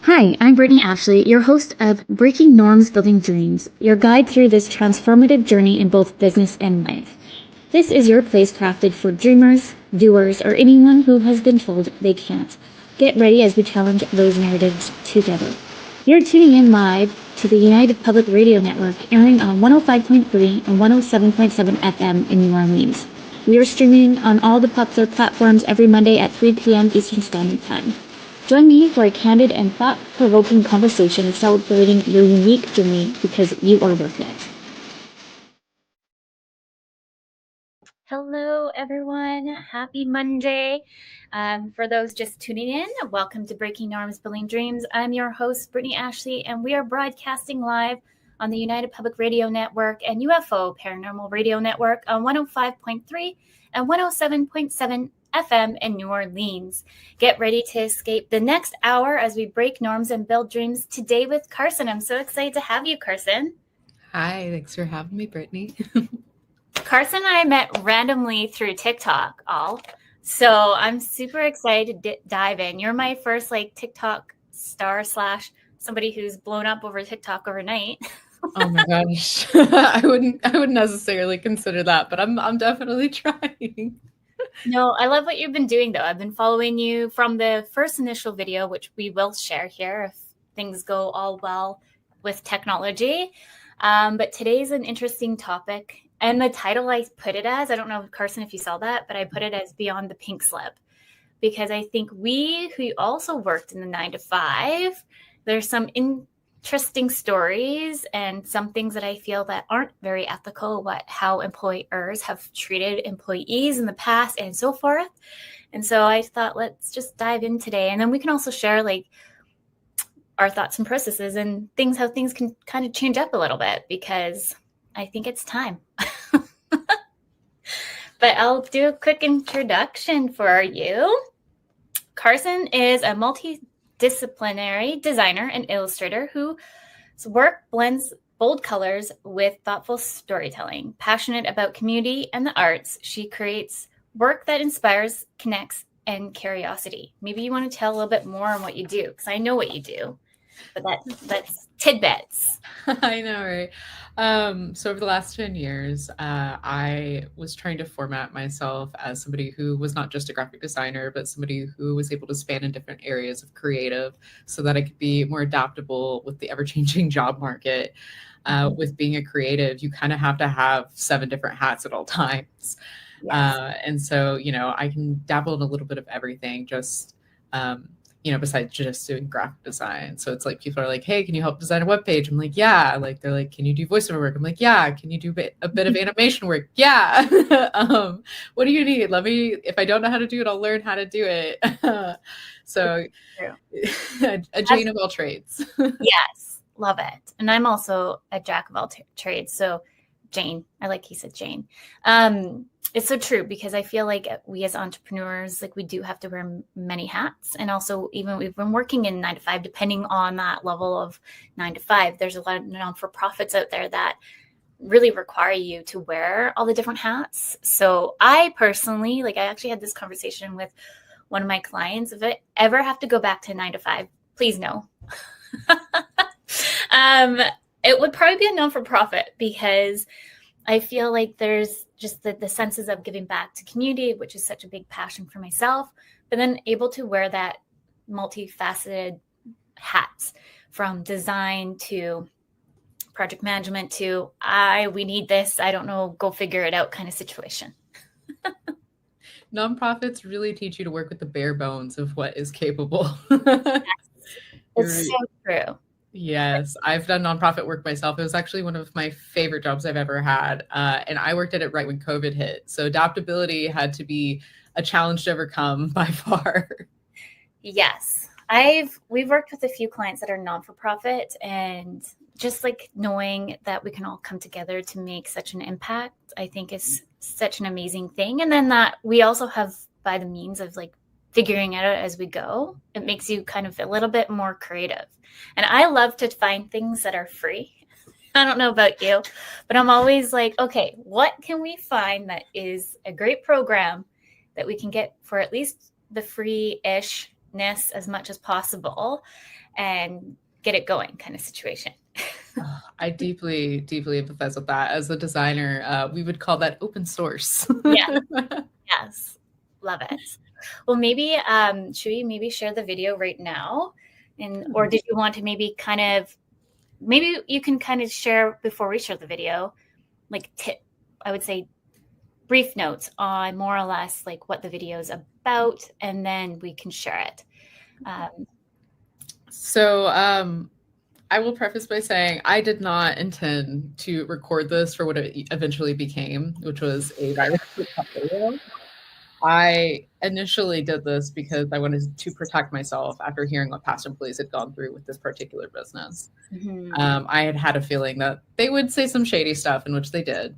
Hi, I'm Brittany Ashley, your host of Breaking Norms Building Dreams, your guide through this transformative journey in both business and life. This is your place crafted for dreamers, doers, or anyone who has been told they can't. Get ready as we challenge those narratives together. You're tuning in live to the United Public Radio Network, airing on 105.3 and 107.7 FM in New Orleans. We are streaming on all the popular platforms every Monday at 3 p.m. Eastern Standard Time. Join me for a candid and thought-provoking conversation celebrating your unique journey because you are worth it. Hello, everyone. Happy Monday. For those just tuning in, welcome to Breaking Norms Building Dreams. I'm your host, Brittany Ashley, and we are broadcasting live on the United Public Radio Network and UFO Paranormal Radio Network on 105.3 and 107.7 FM in New Orleans. Get ready to escape the next hour as we break norms and build dreams today with Karson. I'm so excited to have you, Karson. Hi, thanks for having me, Brittany. Karson and I met randomly through TikTok, so I'm super excited to dive in. You're my first TikTok star / somebody who's blown up over TikTok overnight. Oh my gosh, I wouldn't necessarily consider that, but I'm definitely trying. No, I love what you've been doing, though. I've been following you from the first initial video, which we will share here if things go all well with technology. But today's an interesting topic. And the title I put it as, I don't know, Karson, if you saw that, but I put it as Beyond the Pink Slip. Because I think we, who also worked in the 9 to 5, there's some interesting stories and some things that I feel that aren't very ethical, how employers have treated employees in the past and so forth. And so I thought, let's just dive in today. And then we can also share our thoughts and processes and how things can kind of change up a little bit, because I think it's time. But I'll do a quick introduction for you. Karson is a multidisciplinary designer and illustrator whose work blends bold colors with thoughtful storytelling. Passionate about community and the arts, she creates work that inspires, connects, and curiosity. Maybe you want to tell a little bit more on what you do, because I know what you do, but that's tidbits. I know, right? So over the last 10 years, I was trying to format myself as somebody who was not just a graphic designer, but somebody who was able to span in different areas of creative so that I could be more adaptable with the ever-changing job market. With being a creative, you kind of have to have 7 different hats at all times. Yes. And so, I can dabble in a little bit of everything, just besides just doing graphic design. So it's people are like, hey, can you help design a webpage? I'm like, yeah. They're like, can you do voiceover work? I'm like, yeah. Can you do a bit of animation work? Yeah. What do you need? If I don't know how to do it, I'll learn how to do it. So a Jane of all trades. Yes. Love it. And I'm also a jack of all trades. So Jane, I like he said Jane. It's so true, because I feel like we as entrepreneurs, we do have to wear many hats. And also, even we've been working in 9 to 5, depending on that level of 9 to 5, there's a lot of non-for-profits out there that really require you to wear all the different hats. So I personally, I actually had this conversation with one of my clients. If I ever have to go back to 9 to 5, please no. It would probably be a non-for-profit, because I feel like there's just the senses of giving back to community, which is such a big passion for myself, but then able to wear that multifaceted hats, from design to project management to we need this, I don't know, go figure it out kind of situation. Nonprofits really teach you to work with the bare bones of what is capable. Yes. It's so true. Yes, I've done nonprofit work myself. It was actually one of my favorite jobs I've ever had. And I worked at it right when COVID hit. So adaptability had to be a challenge to overcome by far. Yes. We've worked with a few clients that are non-for-profit, and just knowing that we can all come together to make such an impact, I think is such an amazing thing. And then that we also have, by the means of figuring it out as we go, it makes you kind of a little bit more creative. And I love to find things that are free. I don't know about you, but I'm always okay, what can we find that is a great program that we can get for at least the free-ish as much as possible and get it going kind of situation. I deeply, deeply empathize with that. As a designer, we would call that open source. Yeah. Yes. Love it. Well, maybe should we maybe share the video right now? Or did you want to maybe maybe you can kind of share before we share the video, like I would say brief notes on more or less like what the video is about, and then we can share it. So I will preface by saying I did not intend to record this for what it eventually became, which was a virus video. I initially did this because I wanted to protect myself after hearing what past employees had gone through with this particular business. Mm-hmm. I had a feeling that they would say some shady stuff, in which they did.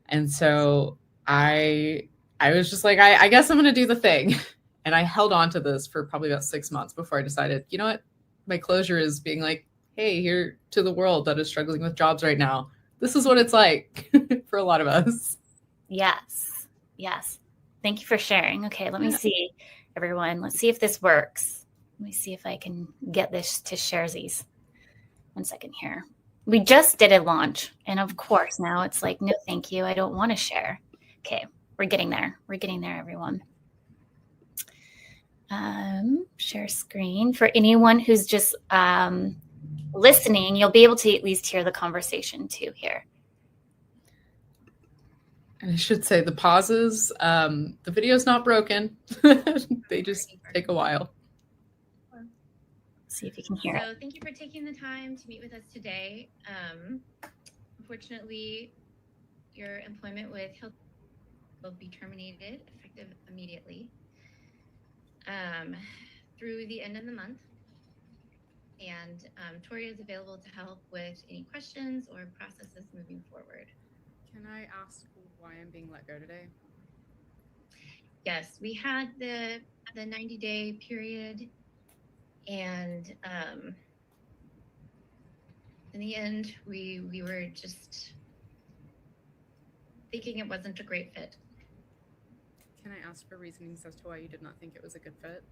And so I was just like, I guess I'm going to do the thing. And I held on to this for probably about 6 months before I decided, you know what? My closure is being like, hey, here to the world that is struggling with jobs right now. This is what it's like for a lot of us. Yes. Yes. Thank you for sharing. Okay, let me see, everyone. Let's see if this works. Let me see if I can get this to sharesies. 1 second here. We just did a launch, and of course now it's like, no, thank you. I don't want to share. Okay, we're getting there. We're getting there, everyone. Share screen. For anyone who's just listening, you'll be able to at least hear the conversation too here. And I should say the pauses, the video's not broken. They just take a while. See if you can hear it. So thank you for taking the time to meet with us today. Unfortunately, your employment with Hill will be terminated effective immediately through the end of the month. And Tori is available to help with any questions or processes moving forward. Can I ask why I'm being let go today? Yes, we had the 90-day period, and in the end, we were just thinking it wasn't a great fit. Can I ask for reasonings as to why you did not think it was a good fit?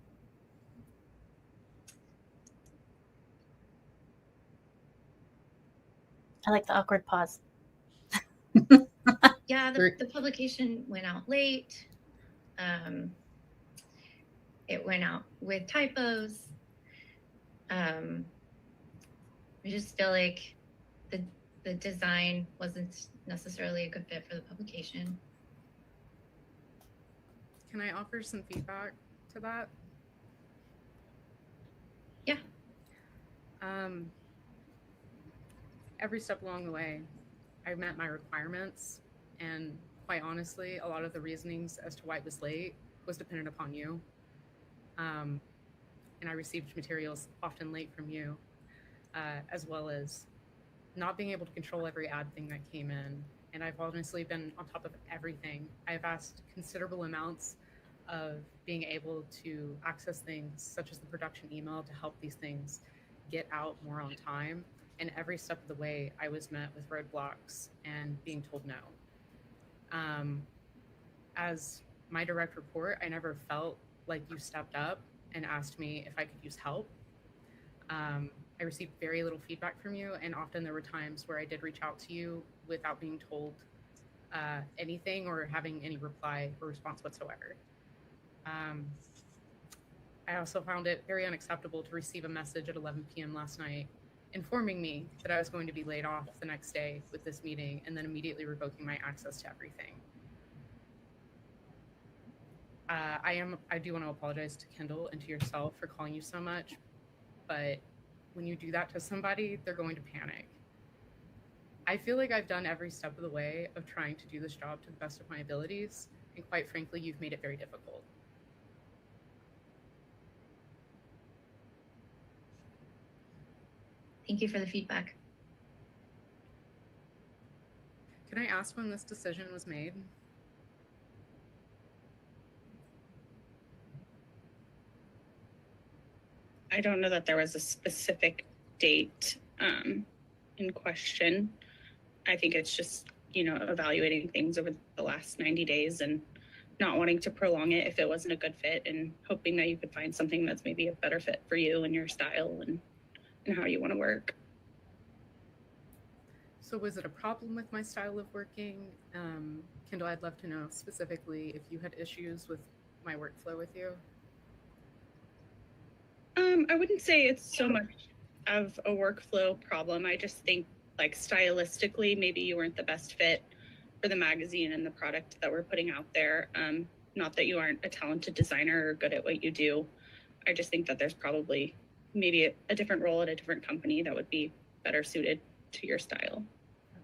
I like the awkward pause. Yeah, the publication went out late. It went out with typos. I just feel like the design wasn't necessarily a good fit for the publication. Can I offer some feedback to that? Yeah. Every step along the way, I met my requirements, and quite honestly, a lot of the reasonings as to why it was late was dependent upon you. And I received materials often late from you, as well as not being able to control every ad thing that came in. And I've honestly been on top of everything. I've asked considerable amounts of being able to access things such as the production email to help these things get out more on time. And every step of the way, I was met with roadblocks and being told no. As my direct report, I never felt like you stepped up and asked me if I could use help. I received very little feedback from you, and often there were times where I did reach out to you without being told anything or having any reply or response whatsoever. I also found it very unacceptable to receive a message at 11 p.m. last night informing me that I was going to be laid off the next day with this meeting, and then immediately revoking my access to everything. I do want to apologize to Kendall and to yourself for calling you so much, but when you do that to somebody, they're going to panic. I feel like I've done every step of the way of trying to do this job to the best of my abilities, and quite frankly, you've made it very difficult. Thank you for the feedback. Can I ask when this decision was made? I don't know that there was a specific date in question. I think it's just, evaluating things over the last 90 days and not wanting to prolong it if it wasn't a good fit, and hoping that you could find something that's maybe a better fit for you and your style and how you want to work. So was it a problem with my style of working? Kendall, I'd love to know specifically if you had issues with my workflow with you. I wouldn't say it's so much of a workflow problem. I just think like stylistically, maybe you weren't the best fit for the magazine and the product that we're putting out there. Not that you aren't a talented designer or good at what you do. I just think that there's probably maybe a different role at a different company that would be better suited to your style.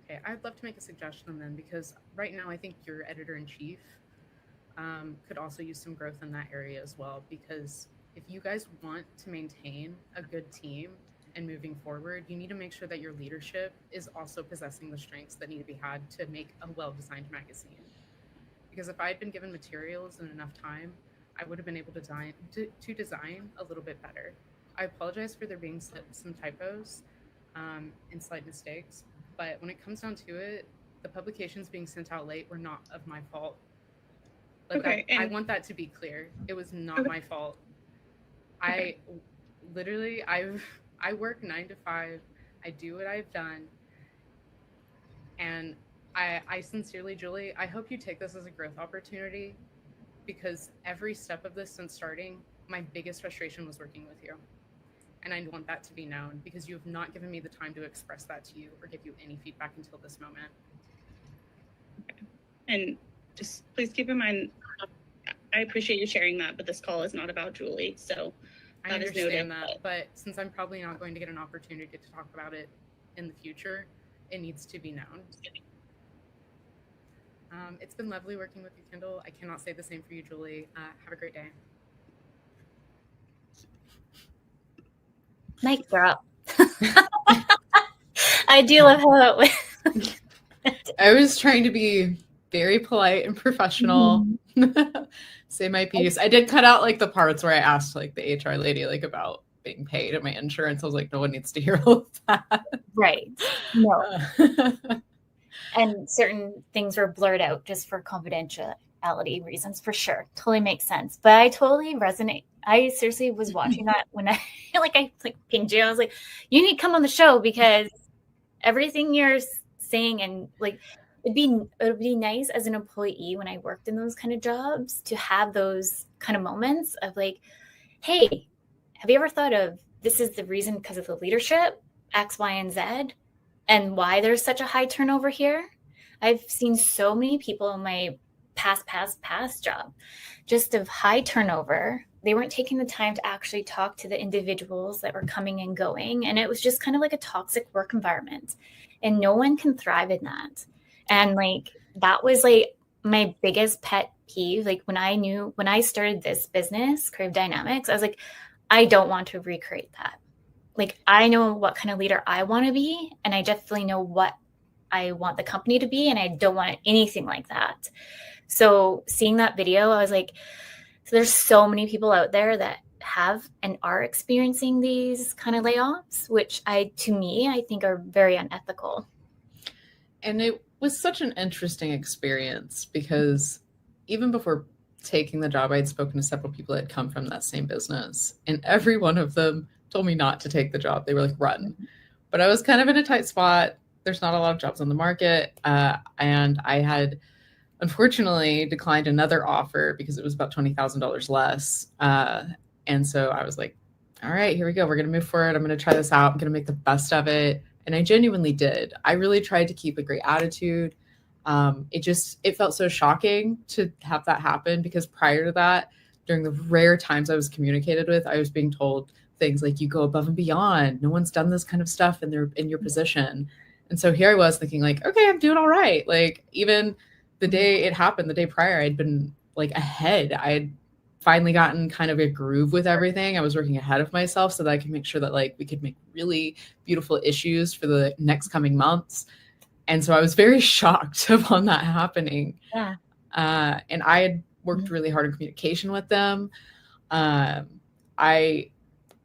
Okay, I'd love to make a suggestion then, because right now I think your editor-in-chief could also use some growth in that area as well, because if you guys want to maintain a good team and moving forward, you need to make sure that your leadership is also possessing the strengths that need to be had to make a well-designed magazine. Because if I had been given materials and enough time, I would have been able to design a little bit better. I apologize for there being some typos and slight mistakes, but when it comes down to it, the publications being sent out late were not of my fault. Like Okay, I want that to be clear. It was not my fault. Okay. I work 9 to 5. I do what I've done. And I sincerely, Julie, I hope you take this as a growth opportunity, because every step of this since starting, my biggest frustration was working with you. And I want that to be known, because you have not given me the time to express that to you or give you any feedback until this moment. Okay. And just please keep in mind, I appreciate you sharing that, but this call is not about Julie. So I understand that, but since I'm probably not going to get an opportunity to talk about it in the future, it needs to be known. It's been lovely working with you, Kendall. I cannot say the same for you, Julie. Have a great day. Mic drop. I do love how it went. I was trying to be very polite and professional. Say my piece. I did cut out like the parts where I asked like the HR lady like about being paid and my insurance. I was like, no one needs to hear all of that. Right. No. And certain things were blurred out just for confidentiality reasons, for sure. Totally makes sense. But I totally resonate. I seriously was watching that when I pinged you. I was like, you need to come on the show, because everything you're saying, and like it would be nice as an employee when I worked in those kind of jobs to have those kind of moments of like, hey, have you ever thought of this is the reason because of the leadership, X, Y, and Z, and why there's such a high turnover here? I've seen so many people in my past job just of high turnover. They weren't taking the time to actually talk to the individuals that were coming and going. And it was just kind of like a toxic work environment. And no one can thrive in that. And like, that was like my biggest pet peeve. Like when I started this business, Crave Dynamics, I was like, I don't want to recreate that. Like, I know what kind of leader I want to be, and I definitely know what I want the company to be, and I don't want anything like that. So seeing that video, I was like, so there's so many people out there that have and are experiencing these kind of layoffs, which I think are very unethical. And it was such an interesting experience, because even before taking the job, I had spoken to several people that had come from that same business, and every one of them told me not to take the job. They were like, run. But I was kind of in a tight spot. There's not a lot of jobs on the market. And I had unfortunately declined another offer because it was about $20,000 less. And so I was like, all right, here we go. We're going to move forward. I'm going to try this out. I'm going to make the best of it. And I genuinely did. I really tried to keep a great attitude. It felt so shocking to have that happen, because prior to that, during the rare times I was communicated with, I was being told things like, you go above and beyond. No one's done this kind of stuff in your position. And so here I was thinking like, okay, I'm doing all right. Like, even the day it happened, the day prior, I'd been like ahead. I had finally gotten kind of a groove with everything. I was working ahead of myself so that I could make sure that like we could make really beautiful issues for the next coming months. And so I was very shocked upon that happening. Yeah. And I had worked really hard in communication with them. I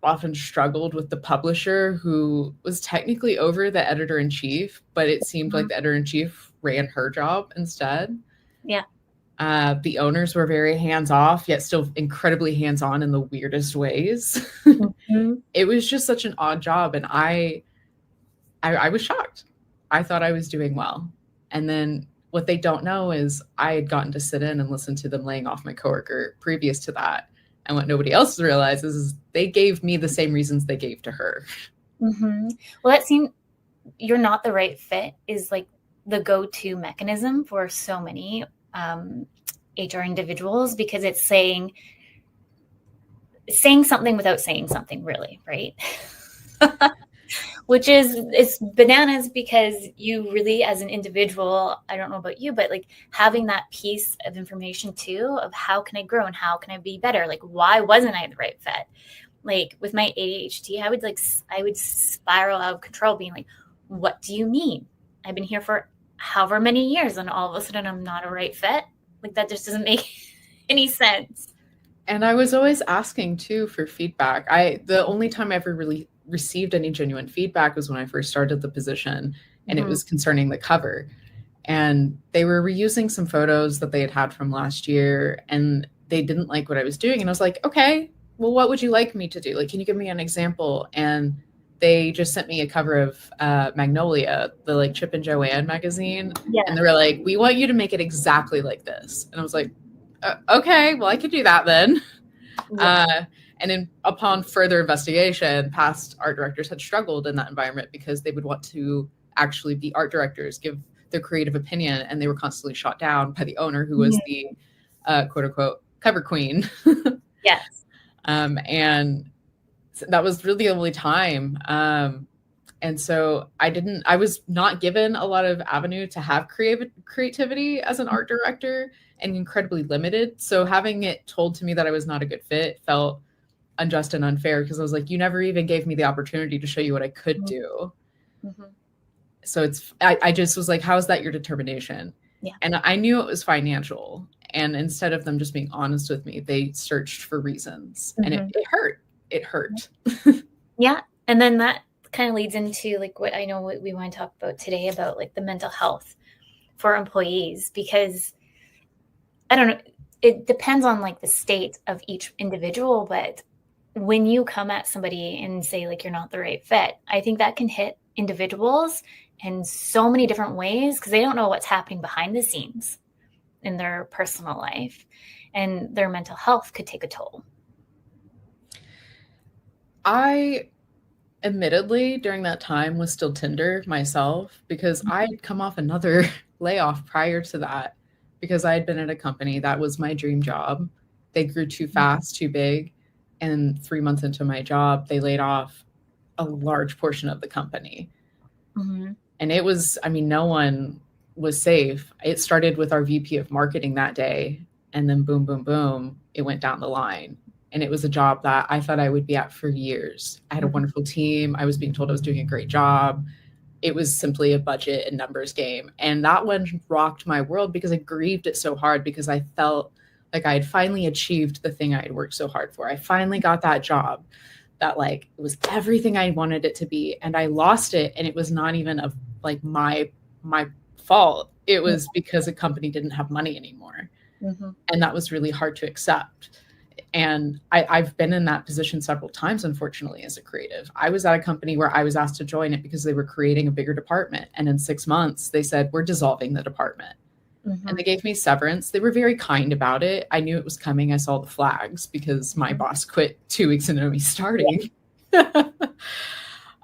often struggled with the publisher, who was technically over the editor-in-chief, but it seemed like the editor-in-chief ran her job instead. Yeah. The owners were very hands-off, yet still incredibly hands-on in the weirdest ways. Mm-hmm. It was just such an odd job, and I was shocked. I thought I was doing well. And then what they don't know is I had gotten to sit in and listen to them laying off my coworker previous to that. And what nobody else realizes is they gave me the same reasons they gave to her. Mm-hmm. Well, that seems you're not the right fit is like the go-to mechanism for so many HR individuals, because it's saying something without saying something, really, right? Which is, it's bananas, because you really, as an individual, I don't know about you, but like having that piece of information too, of how can I grow and how can I be better? Like, why wasn't I the right fit? Like with my ADHD, I would spiral out of control, being like, what do you mean? I've been here for however many years and all of a sudden I'm not a right fit. Like, that just doesn't make any sense. And I was always asking too for feedback. The only time I ever really received any genuine feedback was when I first started the position, and it was concerning the cover. And they were reusing some photos that they had from last year, and they didn't like what I was doing. And I was like, okay, well, what would you like me to do? Like, can you give me an example? And they just sent me a cover of Magnolia, the like Chip and Joanne magazine. Yeah. And they were like, we want you to make it exactly like this. And I was like, okay, well, I could do that then. Yeah. And then upon further investigation, past art directors had struggled in that environment because they would want to actually be art directors, give their creative opinion, and they were constantly shot down by the owner, who was the quote unquote cover queen. Yes. And that was really the only time. And so I was not given a lot of avenue to have creativity as an art director, and incredibly limited. So having it told to me that I was not a good fit felt unjust and unfair, because I was like, you never even gave me the opportunity to show you what I could do. Mm-hmm. So I just was like, how is that your determination? Yeah. And I knew it was financial. And instead of them just being honest with me, they searched for reasons. And it hurt. It hurt. Yeah. And then that kind of leads into like what I know what we want to talk about today, about like the mental health for employees, because I don't know, it depends on like the state of each individual, but when you come at somebody and say like you're not the right fit, I think that can hit individuals in so many different ways, because they don't know what's happening behind the scenes in their personal life, and their mental health could take a toll. I admittedly during that time was still tender myself, because I'd come off another layoff prior to that, because I had been at a company that was my dream job. They grew too fast, too big. And 3 months into my job, they laid off a large portion of the company. Mm-hmm. And it was, I mean, no one was safe. It started with our VP of marketing that day, and then boom, boom, boom, it went down the line. And it was a job that I thought I would be at for years. I had a wonderful team. I was being told I was doing a great job. It was simply a budget and numbers game. And that one rocked my world, because I grieved it so hard, because I felt like I had finally achieved the thing I had worked so hard for. I finally got that job that like it was everything I wanted it to be. And I lost it. And it was not even of like my fault. It was because the company didn't have money anymore. Mm-hmm. And that was really hard to accept. And I've been in that position several times, unfortunately, as a creative. I was at a company where I was asked to join it because they were creating a bigger department. And in 6 months, they said, we're dissolving the department. Mm-hmm. And they gave me severance. They were very kind about it. I knew it was coming. I saw the flags, because my boss quit 2 weeks into me starting.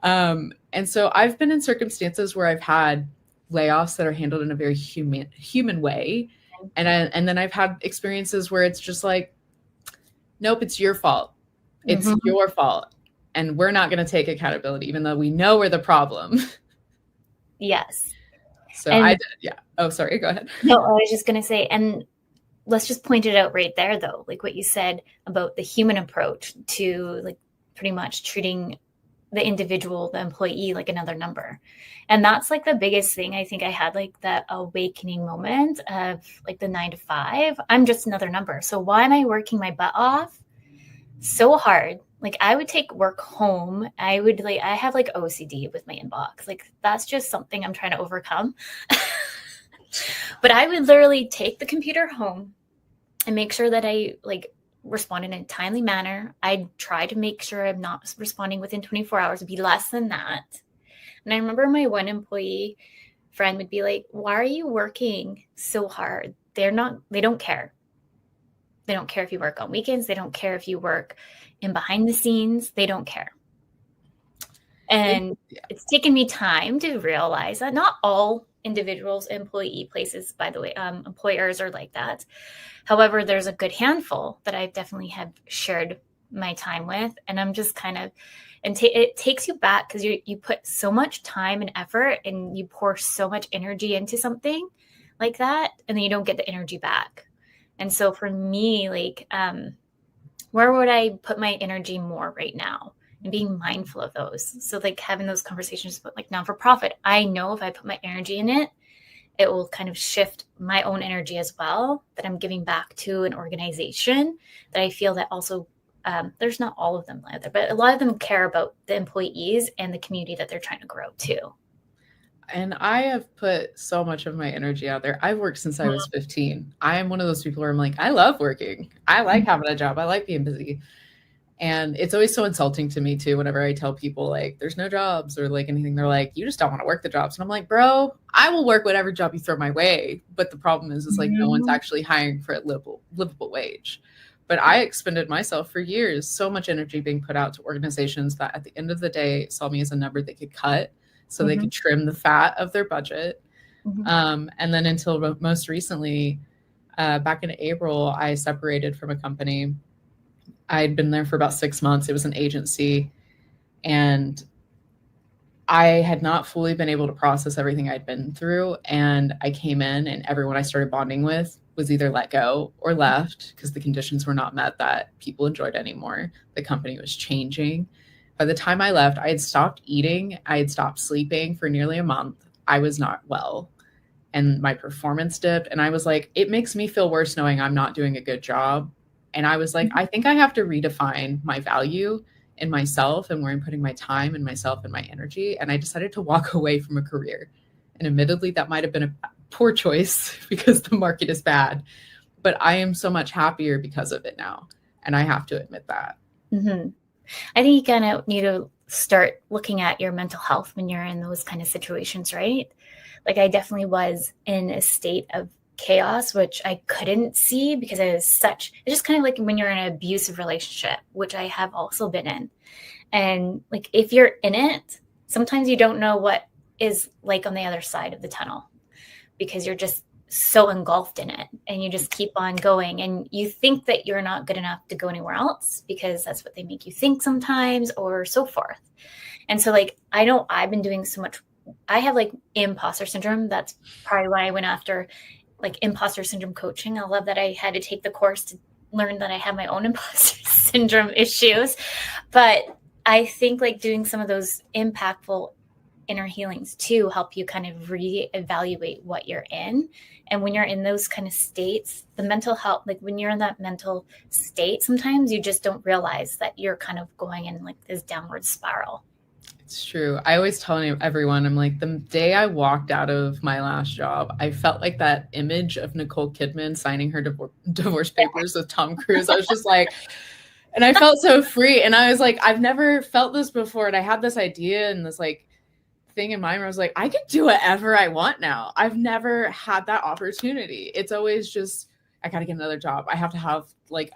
And so I've been in circumstances where I've had layoffs that are handled in a very human way. And then I've had experiences where it's just like, nope, it's your fault. It's your fault. And we're not going to take accountability, even though we know we're the problem. Yes. So I did. Yeah. Oh, sorry. Go ahead. No, I was just going to say, and let's just point it out right there, though, like what you said about the human approach to like pretty much treating the individual, the employee, like another number. And that's like the biggest thing. I think I had like that awakening moment of like the 9 to 5. I'm just another number. So why am I working my butt off so hard? Like I would take work home. I have like OCD with my inbox. Like that's just something I'm trying to overcome. But I would literally take the computer home and make sure that I respond in a timely manner. I'd try to make sure I'm not responding within 24 hours. It'd be less than that. And I remember my one employee friend would be like, why are you working so hard? They don't care. They don't care if you work on weekends. They don't care if you work in behind the scenes. They don't care. And it's taken me time to realize that not all individuals, employee places, by the way, employers are like that. However, there's a good handful that I definitely have shared my time with. And I'm just kind of, it takes you back because you put so much time and effort and you pour so much energy into something like that. And then you don't get the energy back. And so for me, where would I put my energy more right now? And being mindful of those. So having those conversations about non-for-profit, I know if I put my energy in it, it will kind of shift my own energy as well, that I'm giving back to an organization that I feel that also, there's not all of them either, but a lot of them care about the employees and the community that they're trying to grow too. And I have put so much of my energy out there. I've worked since I was 15. I am one of those people where I'm like, I love working. I like having a job. I like being busy. And it's always so insulting to me too, whenever I tell people there's no jobs or anything, they're like, you just don't want to work the jobs. And I'm like, bro, I will work whatever job you throw my way. But the problem is no one's actually hiring for a livable wage. But I expended myself for years, so much energy being put out to organizations that at the end of the day saw me as a number they could cut so they could trim the fat of their budget. And then until most recently, back in April, I separated from a company. I'd been there for about 6 months. It was an agency, and I had not fully been able to process everything I'd been through. And I came in, and everyone I started bonding with was either let go or left because the conditions were not met that people enjoyed anymore. The company was changing. By the time I left, I had stopped eating. I had stopped sleeping for nearly a month. I was not well, and my performance dipped. And I was like, it makes me feel worse knowing I'm not doing a good job. And I was like, I think I have to redefine my value in myself and where I'm putting my time and myself and my energy. And I decided to walk away from a career. And admittedly, that might have been a poor choice because the market is bad. But I am so much happier because of it now. And I have to admit that. Mm-hmm. I think you kind of need to start looking at your mental health when you're in those kind of situations, right? I definitely was in a state of chaos, which I couldn't see because it's just kind of like when you're in an abusive relationship, which I have also been in. And if you're in it, sometimes you don't know what is on the other side of the tunnel because you're just so engulfed in it and you just keep on going and you think that you're not good enough to go anywhere else because that's what they make you think sometimes or so forth. And so I know I've been doing so much. I have imposter syndrome. That's probably why I went after imposter syndrome coaching. I love that I had to take the course to learn that I have my own imposter syndrome issues. But I think doing some of those impactful inner healings too help you kind of reevaluate what you're in. And when you're in those kind of states, the mental health, when you're in that mental state, sometimes you just don't realize that you're kind of going in this downward spiral. It's true. I always tell everyone, I'm like, the day I walked out of my last job, I felt like that image of Nicole Kidman signing her divorce papers with Tom Cruise. I was just like, and I felt so free. And I was like, I've never felt this before. And I had this idea and this thing in mind where I was like, I could do whatever I want now. I've never had that opportunity. It's always just, I got to get another job. I have to have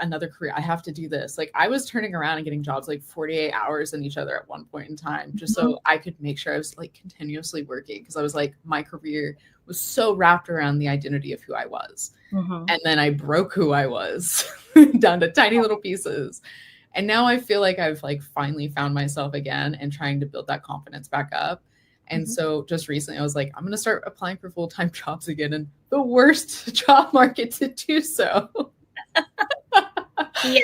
another career. I have to do this. I was turning around and getting jobs 48 hours in each other at one point in time, just so I could make sure I was continuously working. Cause I was my career was so wrapped around the identity of who I was. And then I broke who I was down to tiny little pieces. And now I feel like I've finally found myself again and trying to build that confidence back up. And so just recently I was like, I'm going to start applying for full-time jobs again in the worst job market to do so. Yeah.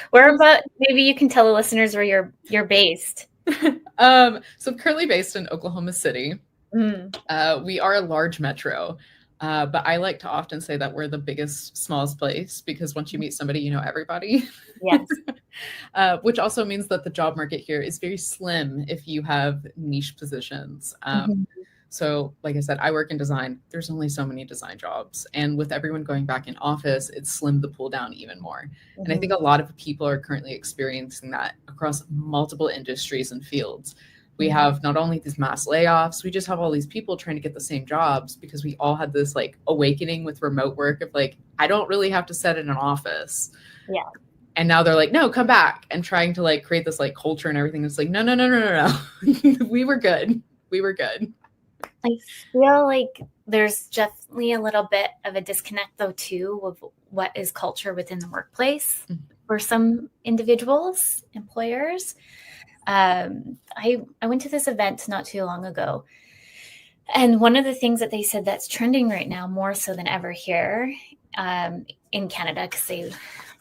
Where about, maybe you can tell the listeners where you're based. So I'm currently based in Oklahoma City. We are a large metro, but I like to often say that we're the biggest, smallest place because once you meet somebody, you know everybody. Yes. Which also means that the job market here is very slim if you have niche positions. So like I said, I work in design. There's only so many design jobs. And with everyone going back in office, it's slimmed the pool down even more. And I think a lot of people are currently experiencing that across multiple industries and fields. We have not only these mass layoffs, we just have all these people trying to get the same jobs because we all had this like awakening with remote work of like, I don't really have to sit in an office. Yeah. And now they're like, no, come back, and trying to like create this like culture and everything. It's like, no. We were good. I feel like there's definitely a little bit of a disconnect though too of what is culture within the workplace for some individuals, employers. I went to this event not too long ago, and one of the things that they said that's trending right now more so than ever here in Canada, because they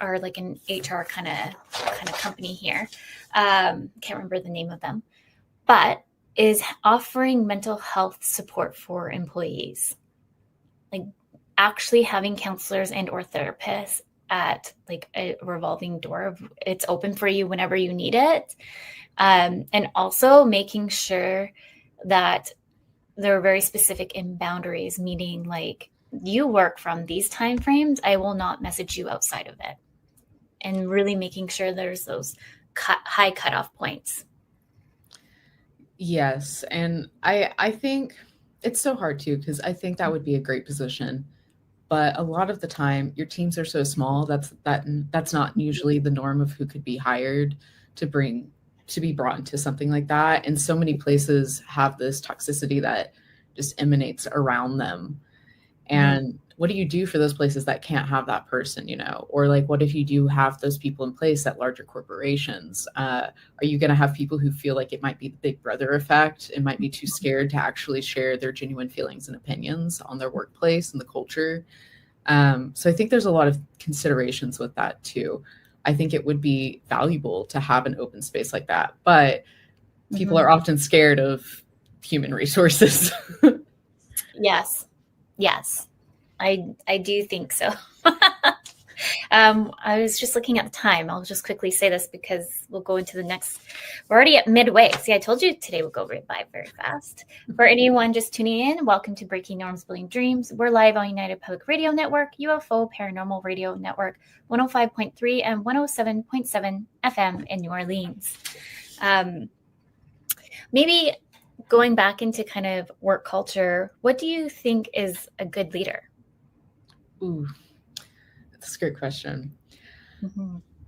are like an HR kind of company here. Can't remember the name of them, but is offering mental health support for employees, like actually having counselors and or therapists at like a revolving door of it's open for you whenever you need it. And also making sure that they're very specific in boundaries, meaning like you work from these time frames, I will not message you outside of it. And really making sure there's those high cutoff points. Yes. And I think it's so hard too, because I think that would be a great position. But a lot of the time your teams are so small that's not usually the norm of who could be hired to be brought into something like that. And so many places have this toxicity that just emanates around them. And what do you do for those places that can't have that person, or like, what if you do have those people in place at larger corporations? Are you going to have people who feel like it might be the big brother effect and might be too scared to actually share their genuine feelings and opinions on their workplace and the culture? So I think there's a lot of considerations with that too. I think it would be valuable to have an open space like that, but people are often scared of human resources. Yes, I do think so. I was just looking at the time. I'll just quickly say this because we'll go into the next. We're already at midway. See, I told you today would go by very fast. For anyone just tuning in, welcome to Breaking Norms, Building Dreams. We're live on United Public Radio Network, UFO Paranormal Radio Network, 105.3 and 107.7 FM in New Orleans. Maybe going back into kind of work culture, what do you think is a good leader? Ooh, that's a great question.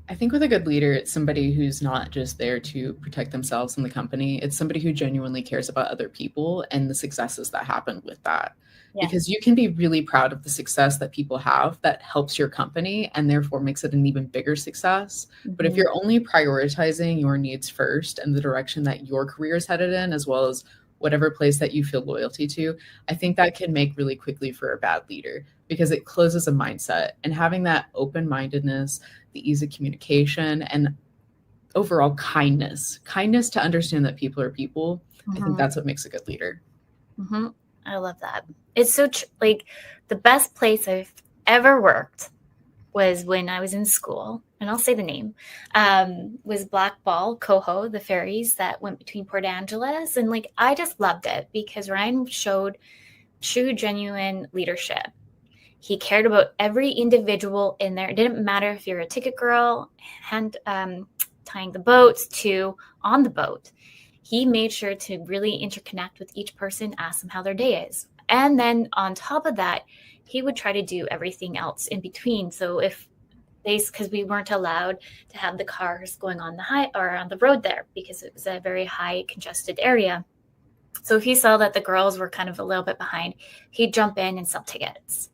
I think with a good leader, it's somebody who's not just there to protect themselves and the company. It's somebody who genuinely cares about other people and the successes that happen with that. Yeah. Because you can be really proud of the success that people have that helps your company and therefore makes it an even bigger success. But if you're only prioritizing your needs first and the direction that your career is headed in, as well as whatever place that you feel loyalty to, I think that can make really quickly for a bad leader because it closes a mindset. And having that open-mindedness, the ease of communication, and overall kindness to understand that people are people, I think that's what makes a good leader. I love that. It's so like the best place I've ever worked was when I was in school, and I'll say the name, was Black Ball, Coho, the ferries that went between Port Angeles. And like, I just loved it because Ryan showed true, genuine leadership. He cared about every individual in there. It didn't matter if you're a ticket girl, tying the boats to on the boat. He made sure to really interconnect with each person, ask them how their day is. And then on top of that, he would try to do everything else in between. So because we weren't allowed to have the cars going on the road there because it was a very high congested area. So if he saw that the girls were kind of a little bit behind, he'd jump in and sell tickets.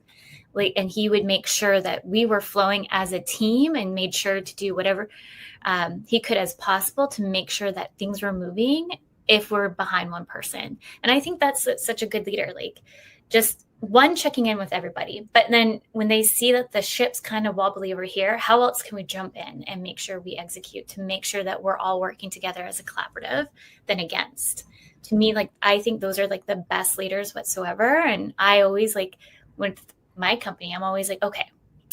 And he would make sure that we were flowing as a team and made sure to do whatever he could as possible to make sure that things were moving if we're behind one person. And I think that's such a good leader, like just one, checking in with everybody. But then when they see that the ship's kind of wobbly over here, how else can we jump in and make sure we execute to make sure that we're all working together as a collaborative than against? To me, like, I think those are like the best leaders whatsoever. And I always with my company, I'm always like, okay,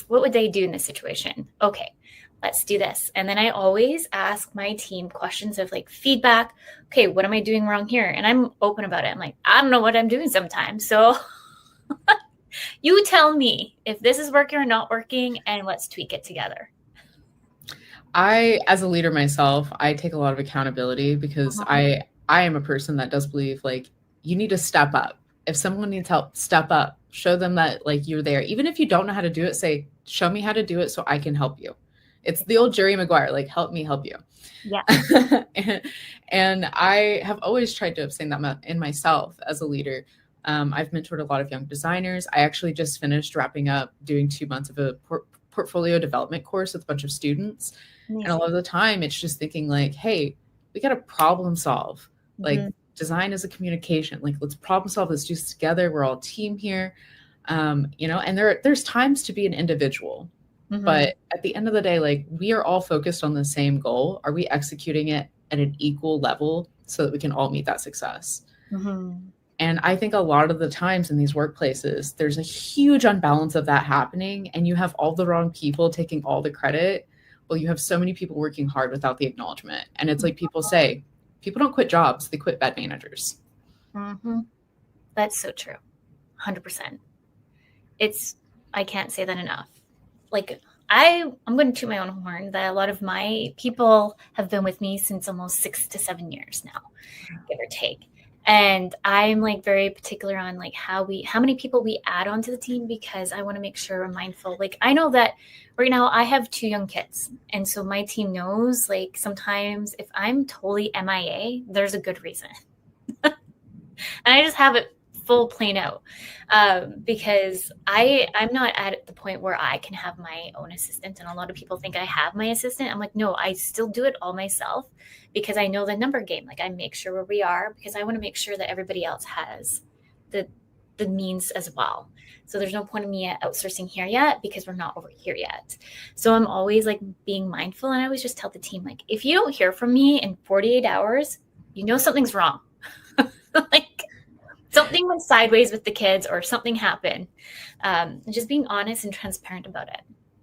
what would they do in this situation? Okay, let's do this. And then I always ask my team questions of like feedback. Okay, what am I doing wrong here? And I'm open about it. I'm like, I don't know what I'm doing sometimes. So you tell me if this is working or not working, and let's tweak it together. As a leader myself, I take a lot of accountability because I am a person that does believe like you need to step up. If someone needs help, step up, show them that like you're there. Even if you don't know how to do it, say, show me how to do it so I can help you. It's the old Jerry Maguire, like, help me help you. Yeah. and I have always tried to obtain that in myself as a leader. I've mentored a lot of young designers. I actually just finished wrapping up doing 2 months of a portfolio development course with a bunch of students. Amazing. And a lot of the time it's just thinking like, hey, we got to problem solve. Like design is a communication. Like, let's problem solve. Let's do this together. We're all a team here. And there's times to be an individual. But at the end of the day, like, we are all focused on the same goal. Are we executing it at an equal level so that we can all meet that success? And I think a lot of the times in these workplaces, there's a huge unbalance of that happening, and you have all the wrong people taking all the credit. Well, you have so many people working hard without the acknowledgement. And it's like people say, people don't quit jobs, they quit bad managers. That's so true. 100%. I can't say that enough. Like, I'm going to toot my own horn that a lot of my people have been with me since almost 6 to 7 years now, give or take. And I'm like very particular on like how many people we add onto the team, because I want to make sure we're mindful. Like, I know that right now I have 2 young kids. And so my team knows, like, sometimes if I'm totally MIA, there's a good reason. And I just have it full plain out, because I'm not at the point where I can have my own assistant. And a lot of people think I have my assistant. I'm like, no, I still do it all myself, because I know the number game. Like, I make sure where we are, because I want to make sure that everybody else has the means as well. So there's no point in me outsourcing here yet, because we're not over here yet. So I'm always like being mindful. And I always just tell the team, like, if you don't hear from me in 48 hours, you know something's wrong. Like, something went sideways with the kids or something happened. Just being honest and transparent about it.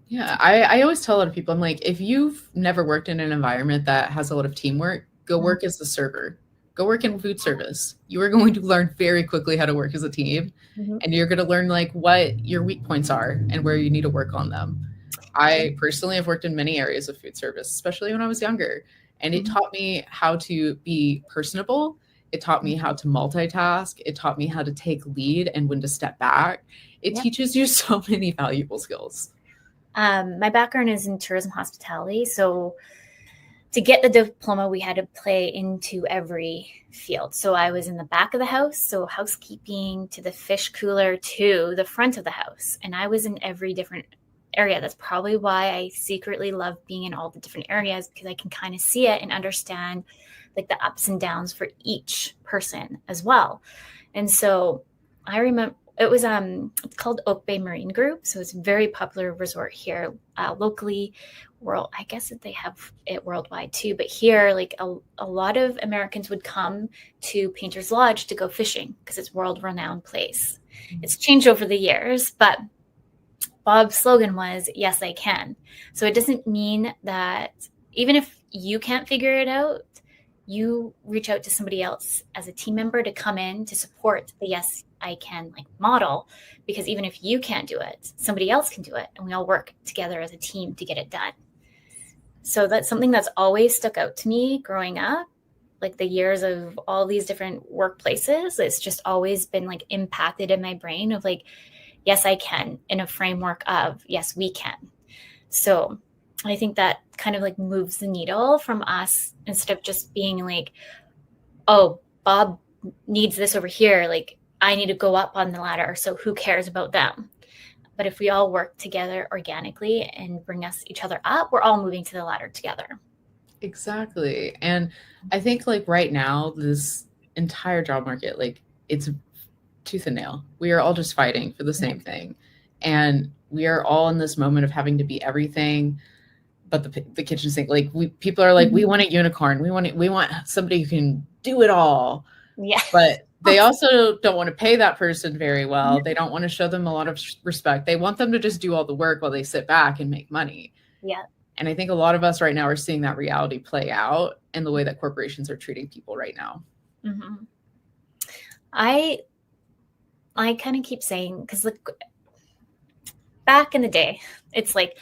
Yeah, I always tell a lot of people, I'm like, if you've never worked in an environment that has a lot of teamwork, go work as the server. Go work in food service. You are going to learn very quickly how to work as a team. And you're going to learn like what your weak points are and where you need to work on them. I personally have worked in many areas of food service, especially when I was younger. And it taught me how to be personable. It taught me how to multitask. It taught me how to take lead and when to step back. It teaches you so many valuable skills. My background is in tourism hospitality. So to get the diploma, we had to play into every field. So I was in the back of the house, so housekeeping, to the fish cooler, to the front of the house. And I was in every different area. That's probably why I secretly love being in all the different areas, because I can kind of see it and understand like the ups and downs for each person as well. And so I remember it was it's called Oak Bay Marine Group. So it's a very popular resort here locally. I guess that they have it worldwide too, but here, like a lot of Americans would come to Painter's Lodge to go fishing because it's a world-renowned place. It's changed over the years, but Bob's slogan was, yes, I can. So it doesn't mean that even if you can't figure it out, you reach out to somebody else as a team member to come in to support the yes, I can like model, because even if you can't do it, somebody else can do it. And we all work together as a team to get it done. So that's something that's always stuck out to me growing up, like the years of all these different workplaces. It's just always been like impacted in my brain of like, yes, I can, in a framework of yes, we can. So I think that kind of like moves the needle from us, instead of just being like, oh, Bob needs this over here. Like, I need to go up on the ladder. So who cares about them? But if we all work together organically and bring us each other up, we're all moving to the ladder together. Exactly. And I think like right now, this entire job market, like it's tooth and nail. We are all just fighting for the same thing. And we are all in this moment of having to be everything but the kitchen sink. Like people are like, we want a unicorn. We want somebody who can do it all. Yeah. But they also don't want to pay that person very well. They don't want to show them a lot of respect. They want them to just do all the work while they sit back and make money. Yeah. And I think a lot of us right now are seeing that reality play out in the way that corporations are treating people right now. Mm-hmm. I kind of keep saying, because look, back in the day, it's like,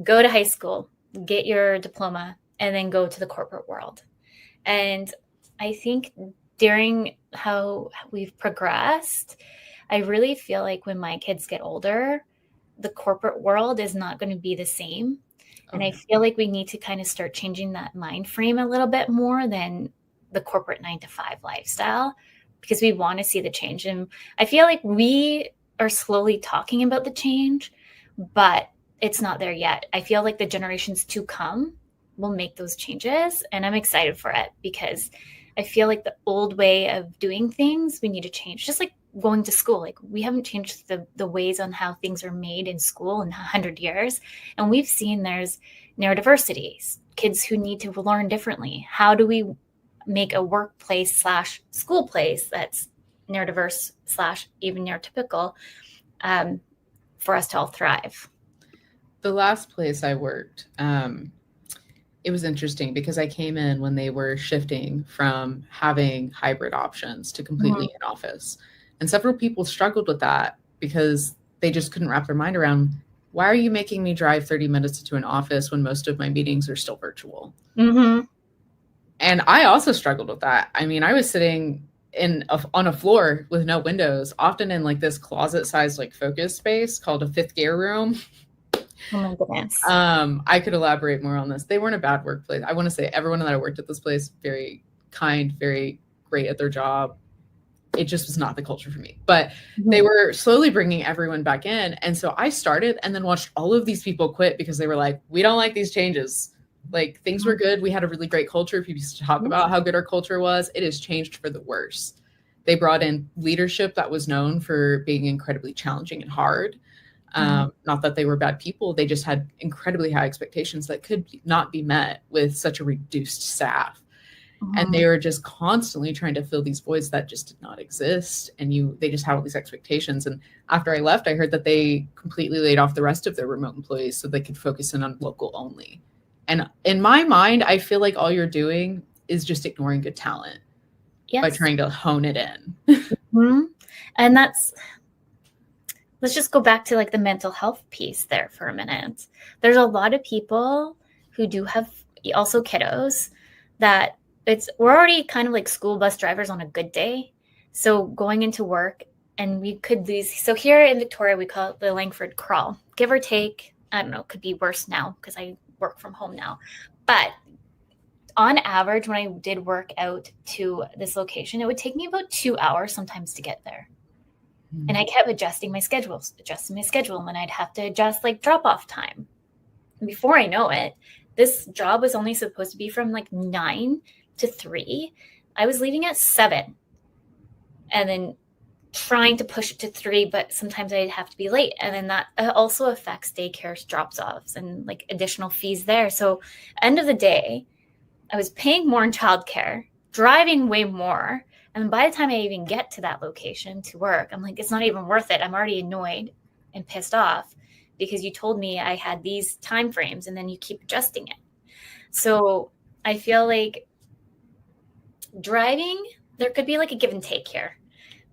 go to high school, get your diploma, and then go to the corporate world. And I think during how we've progressed, I really feel like when my kids get older, the corporate world is not going to be the same. And I feel like we need to kind of start changing that mind frame a little bit more than the corporate 9-to-5 lifestyle, because we want to see the change. And I feel like we are slowly talking about the change, but it's not there yet. I feel like the generations to come will make those changes, and I'm excited for it, because I feel like the old way of doing things, we need to change. Just like going to school, like we haven't changed the ways on how things are made in school in 100 years. And we've seen there's neurodiversities, kids who need to learn differently. How do we make a workplace / school place that's neurodiverse / even neurotypical for us to all thrive? The last place I worked, it was interesting because I came in when they were shifting from having hybrid options to completely in office. And several people struggled with that because they just couldn't wrap their mind around, why are you making me drive 30 minutes to an office when most of my meetings are still virtual? Mm-hmm. And I also struggled with that. I mean, I was sitting on a floor with no windows, often in like this closet-sized like focus space called a fifth gear room. Oh my goodness. I could elaborate more on this. They weren't a bad workplace. I want to say everyone that I worked at this place, very kind, very great at their job. It just was not the culture for me, but they were slowly bringing everyone back in. And so I started and then watched all of these people quit because they were like, we don't like these changes. Like things were good. We had a really great culture. People used to talk about how good our culture was. It has changed for the worse. They brought in leadership that was known for being incredibly challenging and hard. Not that they were bad people. They just had incredibly high expectations that could not be met with such a reduced staff. And they were just constantly trying to fill these voids that just did not exist. And they just had all these expectations. And after I left, I heard that they completely laid off the rest of their remote employees so they could focus in on local only. And in my mind, I feel like all you're doing is just ignoring good talent by trying to hone it in. And let's just go back to like the mental health piece there for a minute. There's a lot of people who do have also kiddos that we're already kind of like school bus drivers on a good day. So going into work, and we could lose. So here in Victoria, we call it the Langford crawl, give or take. I don't know, it could be worse now because I work from home now. But on average, when I did work out to this location, it would take me about 2 hours sometimes to get there. And I kept adjusting my schedule, and then I'd have to adjust like drop-off time. And before I know it, this job was only supposed to be from like 9 to 3. I was leaving at 7 and then trying to push it to 3, but sometimes I'd have to be late. And then that also affects daycare drops-offs and like additional fees there. So end of the day, I was paying more in childcare, driving way more. And by the time I even get to that location to work, I'm like, it's not even worth it. I'm already annoyed and pissed off because you told me I had these time frames and then you keep adjusting it. So I feel like driving, there could be like a give and take here.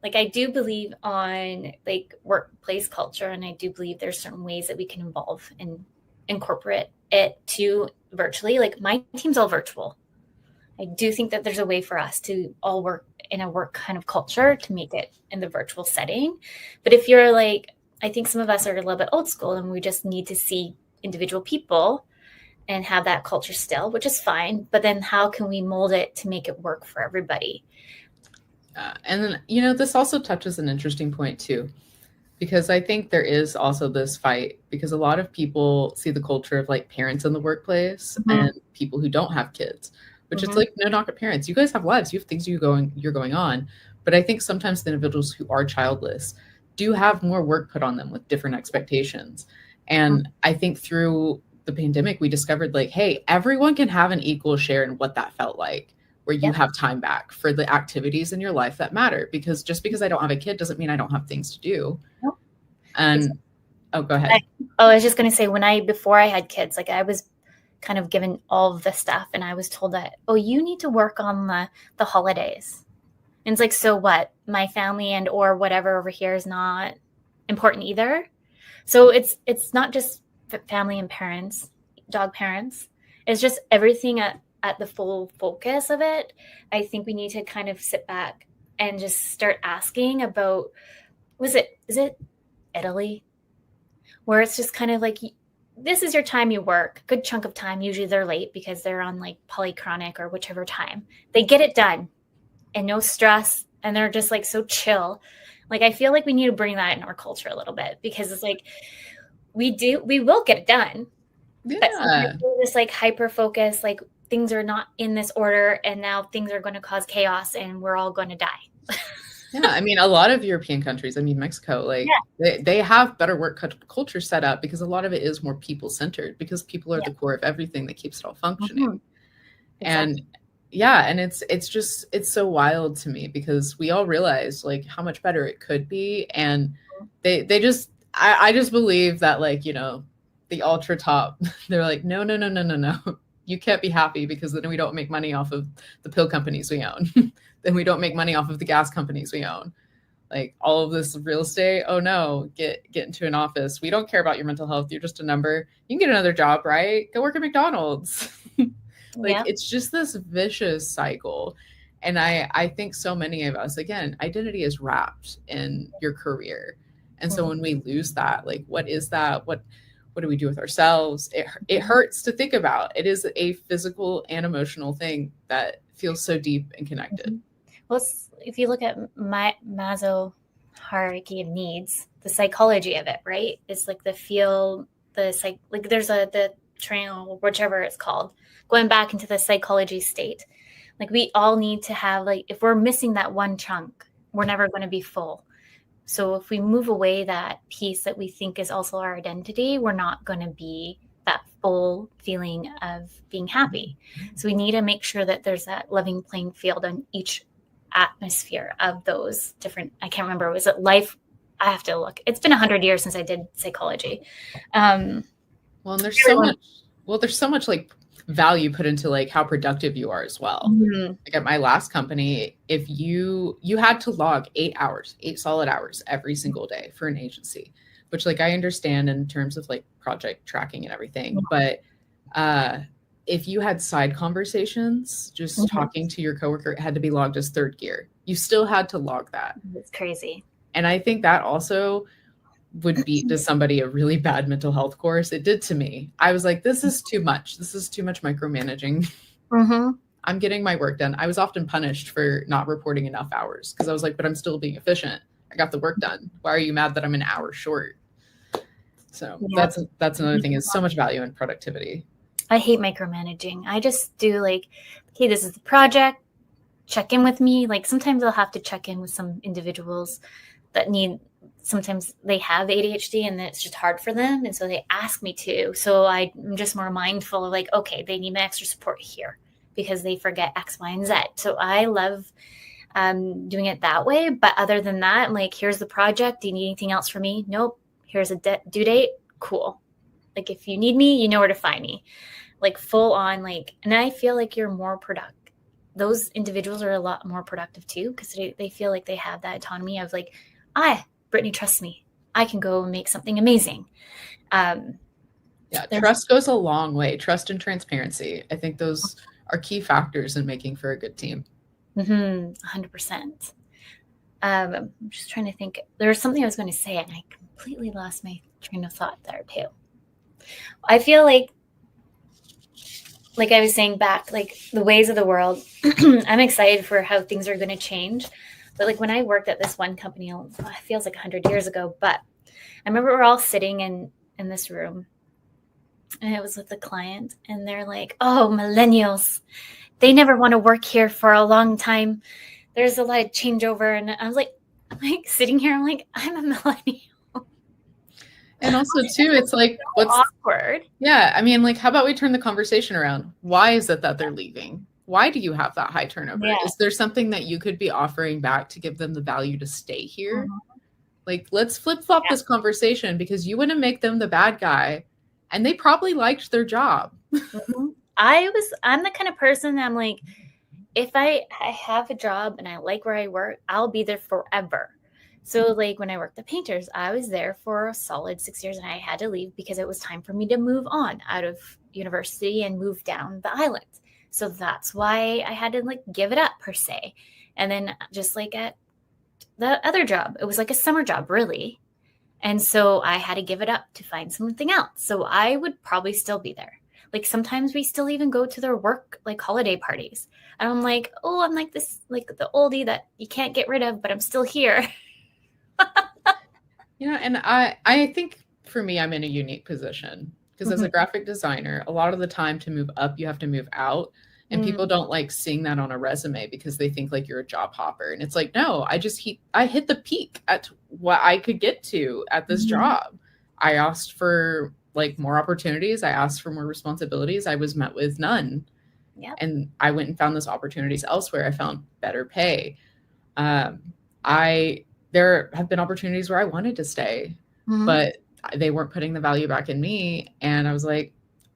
Like I do believe on like workplace culture, and I do believe there's certain ways that we can involve and incorporate it to virtually. Like my team's all virtual. I do think that there's a way for us to all work in a work kind of culture to make it in the virtual setting. But if you're like, I think some of us are a little bit old school and we just need to see individual people and have that culture still, which is fine. But then how can we mold it to make it work for everybody? And then, this also touches an interesting point too, because I think there is also this fight because a lot of people see the culture of like parents in the workplace and people who don't have kids. Which it's like, no knock at parents. You guys have lives. You have things you're going on. But I think sometimes the individuals who are childless do have more work put on them with different expectations. And I think through the pandemic, we discovered like, hey, everyone can have an equal share in what that felt like, where you have time back for the activities in your life that matter. Because just because I don't have a kid doesn't mean I don't have things to do. Nope. And go ahead. I was just going to say before I had kids, like I was kind of given all of the stuff, and I was told that, oh, you need to work on the holidays. And it's like, so what? My family and or whatever over here is not important either. So it's not just family and parents, dog parents. It's just everything at the full focus of it. I think we need to kind of sit back and just start asking about, is it Italy? Where it's just kind of like, this is your time you work, good chunk of time. Usually they're late because they're on like polychronic or whichever time. They get it done and no stress. And they're just like so chill. Like, I feel like we need to bring that in our culture a little bit, because it's like, we will get it done. Yeah. But sometimes we're just like hyper focused, like things are not in this order and now things are going to cause chaos and we're all going to die. Yeah, I mean, a lot of European countries, I mean, Mexico, like they have better work culture set up because a lot of it is more people centered, because people are the core of everything that keeps it all functioning. Mm-hmm. And yeah, and it's so wild to me, because we all realize like how much better it could be. And they just, I just believe that, like, you know, the ultra top, they're like, no. You can't be happy, because then we don't make money off of the pill companies we own. Then we don't make money off of the gas companies we own. Like, all of this real estate, oh no, get into an office. We don't care about your mental health. You're just a number. You can get another job, right? Go work at McDonald's. It's just this vicious cycle. And I think so many of us, again, identity is wrapped in your career. And so when we lose that, like, what is that? What do we do with ourselves? It hurts to think about. It is a physical and emotional thing that feels so deep and connected. Well, if you look at Maslow hierarchy of needs, the psychology of it, right? It's like the like there's the triangle, whichever it's called, going back into the psychology state. Like, we all need to have, like, if we're missing that one chunk, we're never going to be full. So if we move away that piece that we think is also our identity, we're not going to be that full feeling of being happy. So we need to make sure that there's that level playing field on each atmosphere of those different, I can't remember, was it life? I have to look. It's been 100 years since I did psychology. Well, and there's so much like value put into like how productive you are as well. Mm-hmm. Like at my last company, if you had to log 8 solid hours every single day for an agency, which, like, I understand in terms of like project tracking and everything. But if you had side conversations, just talking to your coworker, it had to be logged as third gear. You still had to log that. It's crazy. And I think that also would beat to somebody a really bad mental health course. It did to me. I was like, this is too much. This is too much micromanaging. I'm getting my work done. I was often punished for not reporting enough hours, because I was like, but I'm still being efficient. I got the work done. Why are you mad that I'm an hour short? So that's another thing, is so much value in productivity. I hate micromanaging. I just do like, okay, this is the project. Check in with me. Like, sometimes I'll have to check in with some individuals that sometimes they have ADHD and it's just hard for them. And so they ask me to. So I'm just more mindful of like, okay, they need my extra support here because they forget X, Y, and Z. So I love doing it that way. But other than that, I'm like, here's the project. Do you need anything else from me? Nope. Here's a due date. Cool. Like, if you need me, you know where to find me. Like, full on, like, and I feel like you're more productive. Those individuals are a lot more productive too, because they feel like they have that autonomy of like, Brittany trusts me. I can go and make something amazing. Trust goes a long way. Trust and transparency. I think those are key factors in making for a good team. 100%. I'm just trying to think. There was something I was going to say, and I completely lost my train of thought there too. I feel like I was saying back, like the ways of the world, I'm excited for how things are going to change. But like when I worked at this one company, it feels like 100 years ago, but I remember we're all sitting in this room, and it was with the client, and they're like, oh, millennials, they never want to work here for a long time. There's a lot of changeover. And I was like, sitting here, I'm like, I'm a millennial. And also too, it's like, what's awkward. Yeah. I mean, like, how about we turn the conversation around? Why is it that they're leaving? Why do you have that high turnover? Yeah. Is there something that you could be offering back to give them the value to stay here? Like, let's flip-flop this conversation, because you want to make them the bad guy, and they probably liked their job. I'm the kind of person that I'm like, if I have a job and I like where I work, I'll be there forever. So like when I worked at Painters, I was there for a solid 6 years and I had to leave because it was time for me to move on out of university and move down the island. So that's why I had to like give it up per se. And then just like at the other job, it was like a summer job really. And so I had to give it up to find something else. So I would probably still be there. Like sometimes we still even go to their work, like holiday parties. And I'm like, oh, I'm like this, like the oldie that you can't get rid of, but I'm still here. And I think for me, I'm in a unique position because as a graphic designer, a lot of the time to move up, you have to move out. And people don't like seeing that on a resume because they think like you're a job hopper. And it's like, no, I hit the peak at what I could get to at this job. I asked for like more opportunities. I asked for more responsibilities. I was met with none. Yep. And I went and found those opportunities elsewhere. I found better pay. There have been opportunities where I wanted to stay, but they weren't putting the value back in me. And I was like,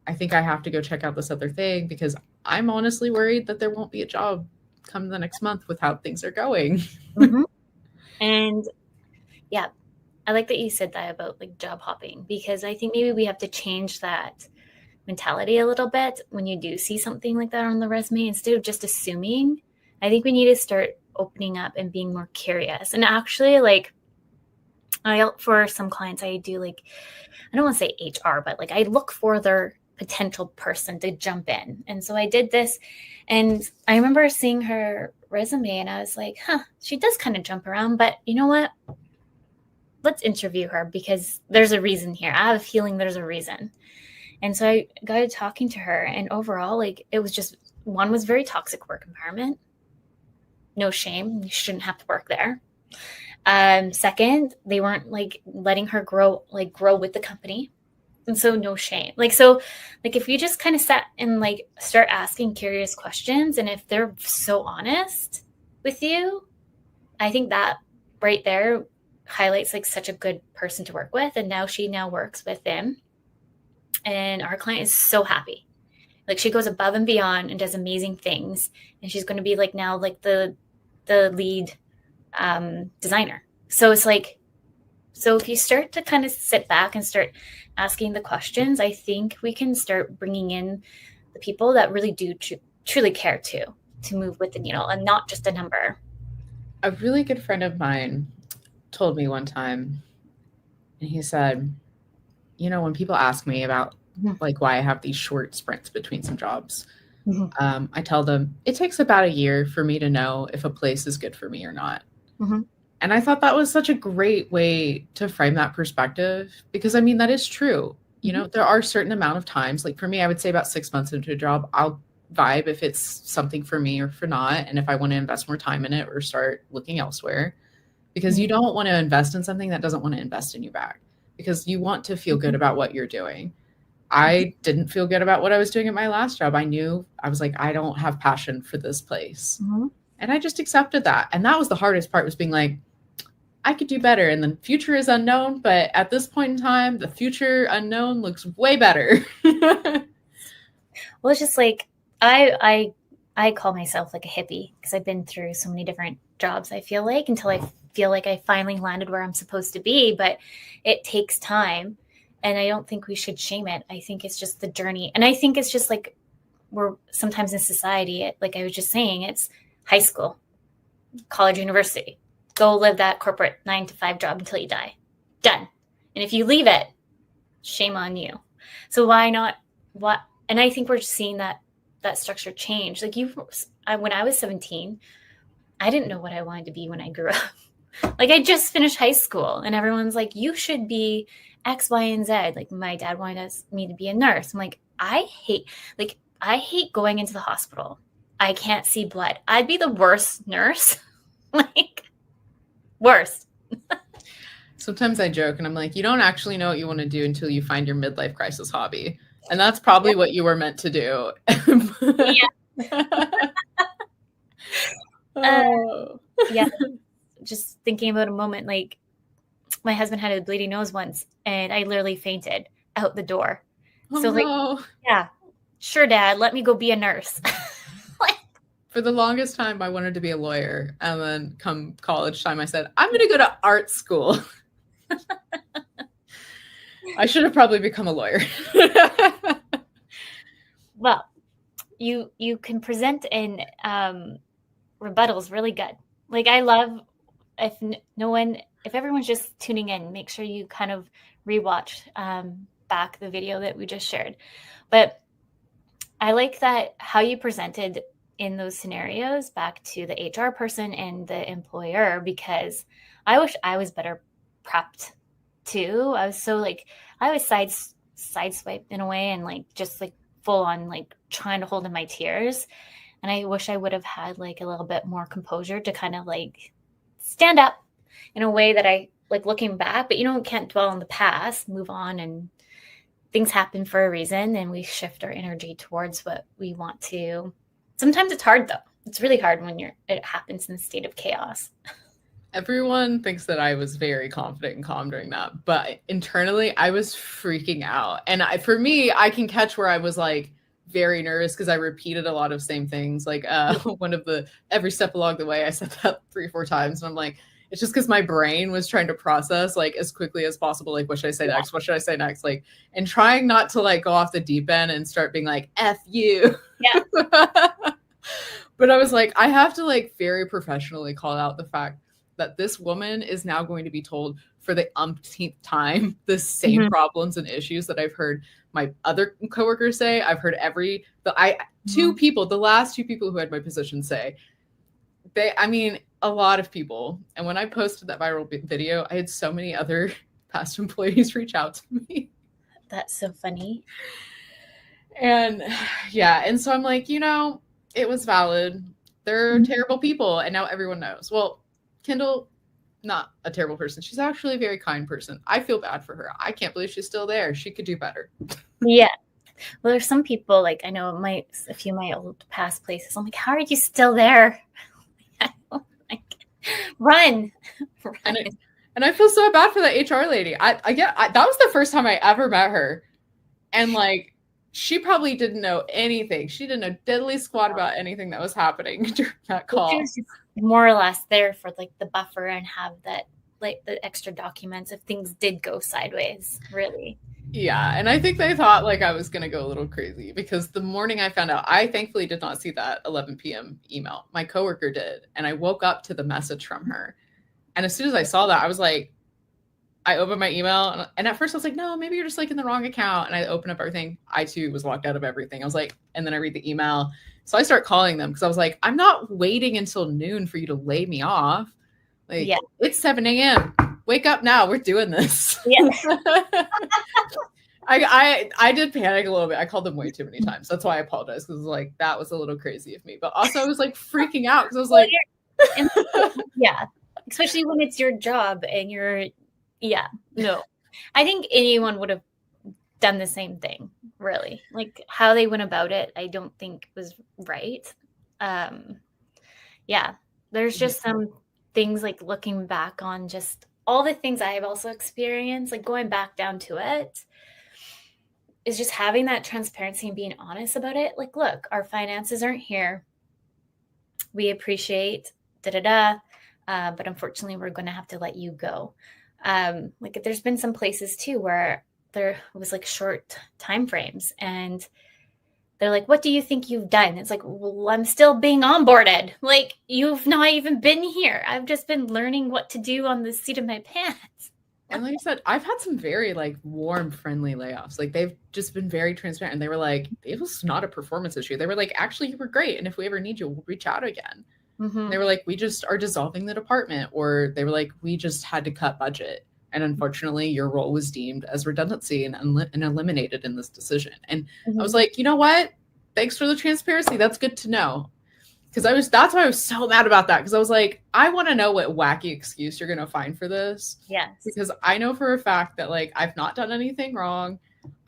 I think I have to go check out this other thing because I'm honestly worried that there won't be a job come the next month with how things are going. And yeah, I like that you said that about like job hopping, because I think maybe we have to change that mentality a little bit when you do see something like that on the resume. Instead of just assuming, I think we need to start opening up and being more curious. And actually, like, for some clients, I do like, I don't want to say HR, but like I look for their potential person to jump in. And so I did this, and I remember seeing her resume and I was like, she does kind of jump around, but you know what? Let's interview her because there's a reason here. I have a feeling there's a reason. And so I got talking to her, and overall, like, it was just, one was very toxic work environment. No shame. You shouldn't have to work there. Second, they weren't like letting her grow with the company. And so no shame. Like, so like if you just kind of sat and like start asking curious questions, and if they're so honest with you, I think that right there highlights like such a good person to work with. And now she works with them, and our client is so happy. Like she goes above and beyond and does amazing things. And she's going to be like now like the lead designer. So it's like, so if you start to kind of sit back and start asking the questions, I think we can start bringing in the people that really do truly care to move with the needle and not just a number. A really good friend of mine told me one time, and he said, when people ask me about like why I have these short sprints between some jobs, I tell them it takes about a year for me to know if a place is good for me or not. And I thought that was such a great way to frame that perspective, because I mean, that is true. There are certain amount of times, like for me, I would say about 6 months into a job, I'll vibe if it's something for me or for not. And if I want to invest more time in it or start looking elsewhere, because you don't want to invest in something that doesn't want to invest in you back, because you want to feel good about what you're doing. I didn't feel good about what I was doing at my last job. I was like, I don't have passion for this place. And I just accepted that. And that was the hardest part, was being like, I could do better. And the future is unknown. But at this point in time, the future unknown looks way better. Well, it's just like, I call myself like a hippie because I've been through so many different jobs, I feel like, until I feel like I finally landed where I'm supposed to be. But it takes time. And I don't think we should shame it. I think it's just the journey. And I think it's just like, we're sometimes in society, like I was just saying, it's high school, college, university. Go live that corporate 9-to-5 job until you die. Done. And if you leave it, shame on you. So why not? What? And I think we're just seeing that structure change. Like when I was 17, I didn't know what I wanted to be when I grew up. Like I just finished high school, and everyone's like, you should be X, Y, and Z. Like my dad wanted me to be a nurse. I'm like, I hate going into the hospital. I can't see blood. I'd be the worst nurse. Like, worst. Sometimes I joke and I'm like, you don't actually know what you want to do until you find your midlife crisis hobby. And that's probably what you were meant to do. Yeah. Just thinking about a moment, like my husband had a bleeding nose once, and I literally fainted out the door. So yeah. Sure, Dad, let me go be a nurse. For the longest time, I wanted to be a lawyer. And then come college time, I said, I'm going to go to art school. I should have probably become a lawyer. Well, you can present in rebuttals really good. Like, I love if everyone's just tuning in, make sure you kind of rewatch back the video that we just shared. But I like that how you presented in those scenarios back to the HR person and the employer, because I wish I was better prepped too. I was so like, I was sideswiped in a way, and like just like full on like trying to hold in my tears. And I wish I would have had like a little bit more composure to kind of like stand up in a way that I like looking back, but can't dwell on the past, move on, and things happen for a reason, and we shift our energy towards what we want to. Sometimes it's hard though. It's really hard when it happens in a state of chaos. Everyone thinks that I was very confident and calm during that, but internally I was freaking out. And for me, I can catch where I was like very nervous because I repeated a lot of same things. Like every step along the way, I said that 3 or 4 times. And I'm like, it's just because my brain was trying to process like as quickly as possible. Like, what should I say next? What should I say next? Like, and trying not to like go off the deep end and start being like, F you. Yeah. But I was like, I have to like very professionally call out the fact that this woman is now going to be told for the umpteenth time the same problems and issues that I've heard my other coworkers say. I've heard the last 2 people who had my position say. A lot of people. And when I posted that viral video, I had so many other past employees reach out to me. That's so funny. And yeah, and so I'm like, it was valid. They're terrible people, and now everyone knows. Well, Kendall, not a terrible person. She's actually a very kind person. I feel bad for her. I can't believe she's still there. She could do better. Yeah. Well, there's some people, like, I know a few of my old past places. I'm like, how are you still there? Like, run. And I feel so bad for the HR lady. That was the first time I ever met her. And like, she probably didn't know anything. She didn't know diddly squat about anything that was happening during that call. She was just more or less there for like the buffer and have that like the extra documents if things did go sideways, really. Yeah, and I think they thought like I was going to go a little crazy because the morning I found out, I thankfully did not see that 11 p.m. email. My coworker did, and I woke up to the message from her. And as soon as I saw that, I was like, I opened my email, and at first I was like, no, maybe you're just like in the wrong account. And I opened up everything. I too was locked out of everything. I was like, and then I read the email. So I start calling them because I was like, I'm not waiting until noon for you to lay me off. Like, yeah. It's 7 a.m. Wake up now. We're doing this. Yeah. I did panic a little bit. I called them way too many times. That's why I apologize, because like that was a little crazy of me. But also I was like freaking out because I was like, yeah, especially when it's your job and no. I think anyone would have done the same thing, really. Like how they went about it, I don't think was right. There's just some things like looking back on just all the things I have also experienced, like going back down to it, is just having that transparency and being honest about it. Like, look, our finances aren't here. We appreciate but unfortunately we're going to have to let you go. Like there's been some places too where there was like short time frames and they're like, what do you think you've done? It's like, well, I'm still being onboarded. Like, you've not even been here. I've just been learning what to do on the seat of my pants. And like I said, I've had some very like warm, friendly layoffs. Like they've just been very transparent. And they were like, it was not a performance issue. They were like, actually, you were great. And if we ever need you, we'll reach out again. Mm-hmm. They were like, we just are dissolving the department. Or they were like, we just had to cut budget. And unfortunately, your role was deemed as redundancy and eliminated in this decision. And I was like, you know what? Thanks for the transparency. That's good to know. Because that's why I was so mad about that. Because I was like, I want to know what wacky excuse you're going to find for this. Yes. Because I know for a fact that like, I've not done anything wrong.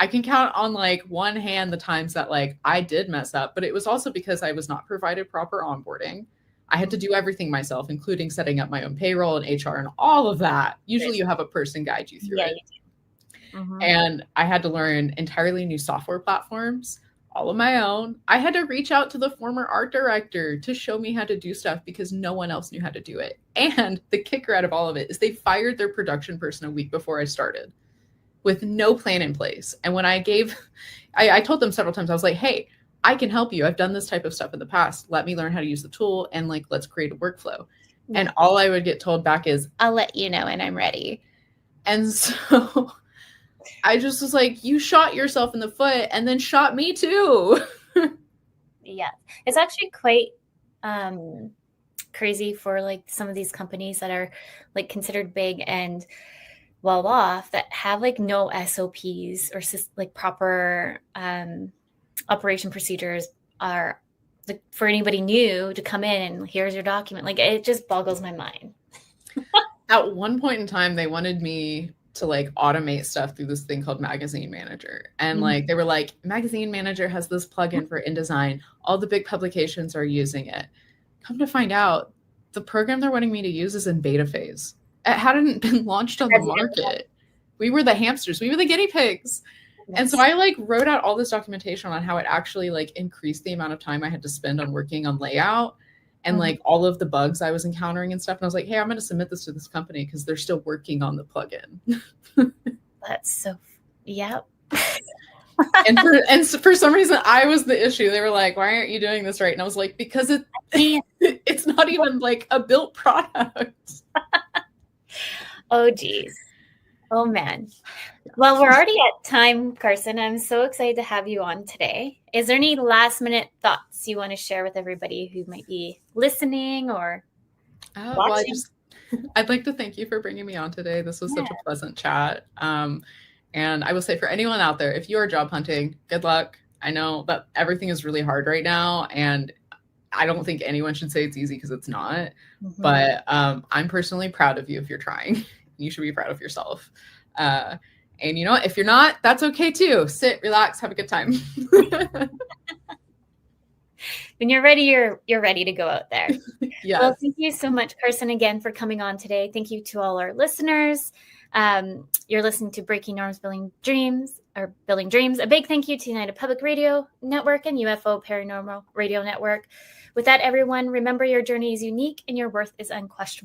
I can count on like one hand the times that like I did mess up, but it was also because I was not provided proper onboarding. I had to do everything myself, including setting up my own payroll and HR and all of that. Usually you have a person guide you through it. Mm-hmm. And I had to learn entirely new software platforms, all on my own. I had to reach out to the former art director to show me how to do stuff because no one else knew how to do it. And the kicker out of all of it is they fired their production person a week before I started with no plan in place. And when I told them several times, I was like, hey, I can help you. I've done this type of stuff in the past. Let me learn how to use the tool and like, let's create a workflow. Yeah. And all I would get told back is, I'll let you know when I'm ready. And so I just was like, you shot yourself in the foot and then shot me too. Yeah. It's actually quite crazy for like some of these companies that are like considered big and well off that have like no SOPs or like proper operation procedures are like, for anybody new to come in and here's your document. Like it just boggles my mind. At one point in time, they wanted me to like automate stuff through this thing called Magazine Manager. And like, they were like, Magazine Manager has this plugin for InDesign. All the big publications are using it. Come to find out, the program they're wanting me to use is in beta phase. It hadn't been launched on the market. We were the hamsters. We were the guinea pigs. Yes. And so I like wrote out all this documentation on how it actually like increased the amount of time I had to spend on working on layout and like all of the bugs I was encountering and stuff. And I was like, hey, I'm going to submit this to this company because they're still working on the plugin. That's so, yeah. and for some reason, I was the issue. They were like, why aren't you doing this right? And I was like, because it's not even like a built product. Oh, geez. Oh, man. Well, we're already at time, Karson. I'm so excited to have you on today. Is there any last minute thoughts you want to share with everybody who might be listening or watching? Well, I'd like to thank you for bringing me on today. This was such a pleasant chat. And I will say for anyone out there, if you are job hunting, good luck. I know that everything is really hard right now. And I don't think anyone should say it's easy because it's not. Mm-hmm. But I'm personally proud of you if you're trying. You should be proud of yourself. And you know what? If you're not, that's okay too. Sit, relax, have a good time. When you're ready, you're ready to go out there. Yes. Well, thank you so much, Karson, again for coming on today. Thank you to all our listeners. You're listening to Breaking Norms, Building Dreams. A big thank you to United Public Radio Network and UFO Paranormal Radio Network. With that, everyone, remember your journey is unique and your worth is unquestionable.